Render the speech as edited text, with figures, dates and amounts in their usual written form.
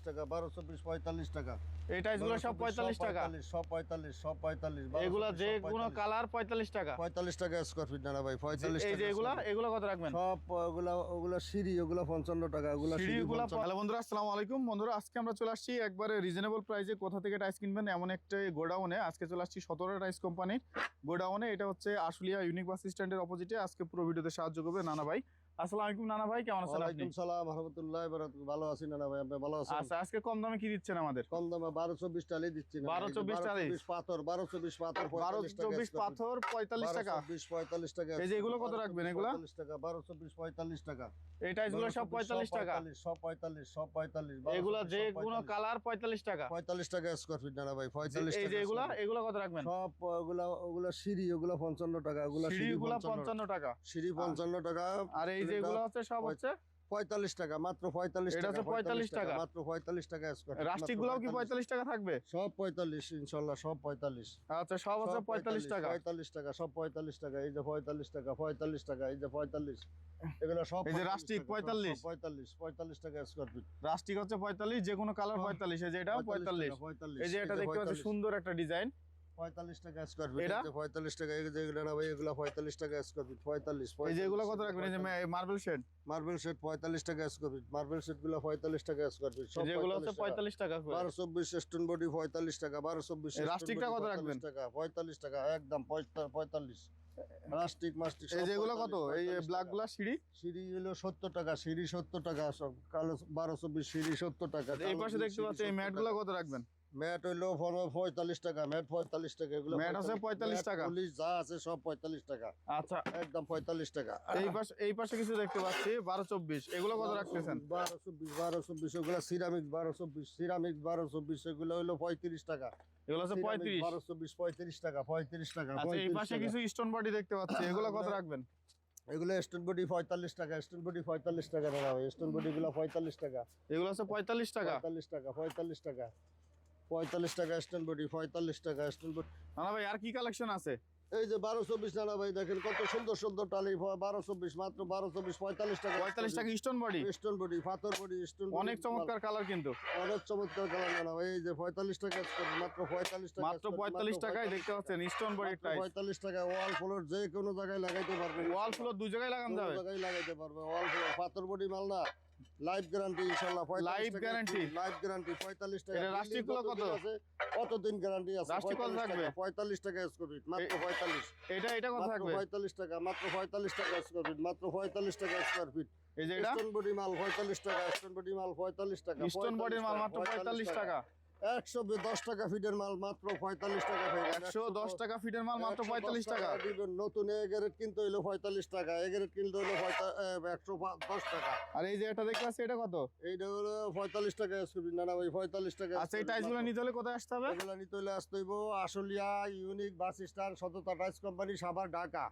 টাকা 1220 45 টাকা। এই টাইলসগুলো সব 45 টাকা, সব 45 এগুলা যে কোনো কালার 45 টাকা। 45 টাকা স্কয়ার ফিট না ভাই, 45 এই যে টাকা। এগুলা কত রাখবেন? সব ওগুলা সিঁড়ি, ওগুলা 55 টাকা, ওগুলা সিঁড়িগুলো। হ্যালো বন্ধুরা, আসসালামু আলাইকুম। বন্ধুরা, আজকে আমরা চলে আসছি একবারে রিজনেবল প্রাইসে কোথা থেকে টাইলস কিনবেন এমন একটা গোডাউনে। আজকে চলে আসছি 17 টাইলস কোম্পানির গোডাউনে। এটা হচ্ছে আশুলিয়া ইউনিক বাস স্ট্যান্ডের অপোজিটে। আজকে পুরো ভিডিওতে সাহায্য করবে নানা ভাই। আসসালামু আলাইকুম নানা ভাই, কেমন আছেন আপনি? ওয়ালাইকুম সালাম ওয়া রাহমাতুল্লাহি ওয়া বারাকাতুহু। ভালো আছি নানা ভাই, আপনি ভালো আছেন? আচ্ছা, আজকে কম দামে কি দিচ্ছেন আমাদের? কম দামে 1224 টালি দিচ্ছি না। 1224 টালি পাথর, 1224 পাথর 45 টাকা। 1224 পাথর 45 টাকা। 1220 45 টাকা। এই যে এগুলো কত রাখবেন? এগুলো 45 টাকা, 1220 45 টাকা। এই টাইলসগুলো সব 45 টাকা। সব 45 এগুলা যে কোনো কালার 45 টাকা। 45 টাকা স্কয়ার ফিট না ভাই, 45 এই টাকা। যে এগুলা কত রাখবেন? সব ওগুলা সিঁড়ি, ওগুলা 55 টাকা, ওগুলা সিঁড়িগুলো 55 টাকা। সিঁড়ি 55 টাকা। আর এই যে এগুলো হচ্ছে সব হচ্ছে 45 টাকা, মাত্র 45 এটা টাকা। হচ্ছে 45 টাকা, মাত্র 45 টাকা স্কয়ার ফিট। রাস্টিক গুলাও কি 45 টাকা থাকবে? সব 45 ইনশাআল্লাহ, সব 45। আচ্ছা, সব হচ্ছে 45 টাকা। 45 টাকা, সব 45 টাকা। এই যে 45 টাকা, 45 টাকা, এই যে 45। এগুলো সব এই যে রাস্টিক 45 45 টাকা স্কয়ার ফিট। রাস্টিক হচ্ছে 45, যে কোনো কালার 45। এই যে এটা 45। এই যে এটা দেখতে পাচ্ছেন সুন্দর একটা ডিজাইন, 45 টাকা স্কয়ার ফিট। এটা 45 টাকা। এই যে এগুলো না ভাই, এগুলো 45 টাকা স্কয়ার ফিট। 45। এই যে এগুলো কত রাখবেন? এই যে মার্বেল শেড, মার্বেল সেট 45 টাকা স্কয়ার ফিট। মার্বেল সেট গুলো 45 টাকা স্কয়ার ফিট। সব যেগুলো হচ্ছে 45 টাকা করে। 1224 স্টোন বডি 45 টাকা। 1224 রাস্টিকটা কত রাখবেন? টাকা 45 টাকা একদম 45। রাস্টিক মাস্টিক এই যে এগুলো কত? এই ব্ল্যাক গুলা সিঁড়ি সিঁড়ি হলো 70 টাকা, সিঁড়ি 70 টাকা। সব কালো 1224 সিঁড়ি 70 টাকা। এই পাশে দেখতে পাচ্ছেন এই ম্যাট গুলা কত রাখবেন? ম্যাট হইলো 45 টাকা, ম্যাট 45 টাকা। এগুলো ম্যাট আছে 45 টাকা, পুলিশ যা আছে সব 45 টাকা। আচ্ছা, একদম 45 টাকা। এই পাশে কিছু দেখতে পাচ্ছি 1224, এগুলো কত রাখতেছেন? 1224 ওগুলো সিরামিক 1224, সিরামিক 1224 এগুলো হলো 35 টাকা। এগুলো হচ্ছে 35। 1224 35 টাকা, 35 টাকা। আচ্ছা, এই পাশে কিছু স্টোন বডি দেখতে পাচ্ছি, এগুলো কত রাখবেন? এগুলো স্টোন বডি 45 টাকা, স্টোন বডি 45 টাকা দাদা ভাই। স্টোন বডি গুলো 45 টাকা। এগুলো হচ্ছে 45 টাকা। 45 টাকা, 45 টাকা, 45 টাকা স্টোন বডি, 45 টাকা স্টোন বডি। না ভাই, আর কি কালেকশন আছে? এই যে 1224 নানা ভাই, দেখেন কত সুন্দর সুন্দর টালি। 1224 মাত্র 1224 45 টাকা। 45 টাকা স্টোন বডি, স্টোন বডি, পাথর বডি, স্টোন বডি। অনেক চমৎকার কালার কিন্তু, অনেক চমৎকার কালার নানা ভাই। এই যে 45 টাকা মাত্র 45 টাকা। মাত্র 45 টাকায় দেখতে পাচ্ছেন স্টোন বডি টাইলস। 45 টাকা। ওয়াল ফ্লোর যে কোনো জায়গায় লাগাইতে পারবেন। ওয়াল ফ্লোর দুই জায়গায় লাগানো যাবে, জায়গায় লাগাইতে পারবে। ওয়াল ফ্লোর পাথর বডি মাল না, লাইফ গ্যারান্টি ইনশাআল্লাহ। 45 লাইফ টাকা গ্যারান্টি, লাইফ গ্যারান্টি 45 টাকা। এটা রাস্টিক গুলো কত? কতদিন গ্যারান্টি আছে? রাস্টিক কত থাকবে? 45 টাকা স্কয়ার ফিট, মাত্র 45। এটা কত থাকবে? 45 টাকা, মাত্র 45 টাকা স্কয়ার ফিট, মাত্র 45 টাকা স্কয়ার ফিট। এই যে এটা স্টোন বডি মাল 45 টাকা, স্টোন বডি মাল 45 টাকা। স্টোন বডির মাল মাত্র 45 টাকা। 110 টাকা ফিটের মাল মাত্র 45 টাকা। 110 টাকা ফিটের মাল মাত্র 45 টাকা। নতুন এ গ্রেড কিনতে হইলো 45 টাকা, এ গ্রেড কিনতে হইলো 110 টাকা। আর এই যে এটা দেখতে পাচ্ছি, এটা কত? এইটা হলো 45 টাকা স্কয়ার ফিট। না না ভাই, 45 টাকা। আচ্ছা, এই টাইলসগুলো নিতে হলে কোথায় আসতে হবে? এগুলো নিতে হলে আসতে হইব আশুলিয়া ইউনিক বাস স্ট্যান্ড, সততা টাইলস কোম্পানি, সাভার, ঢাকা।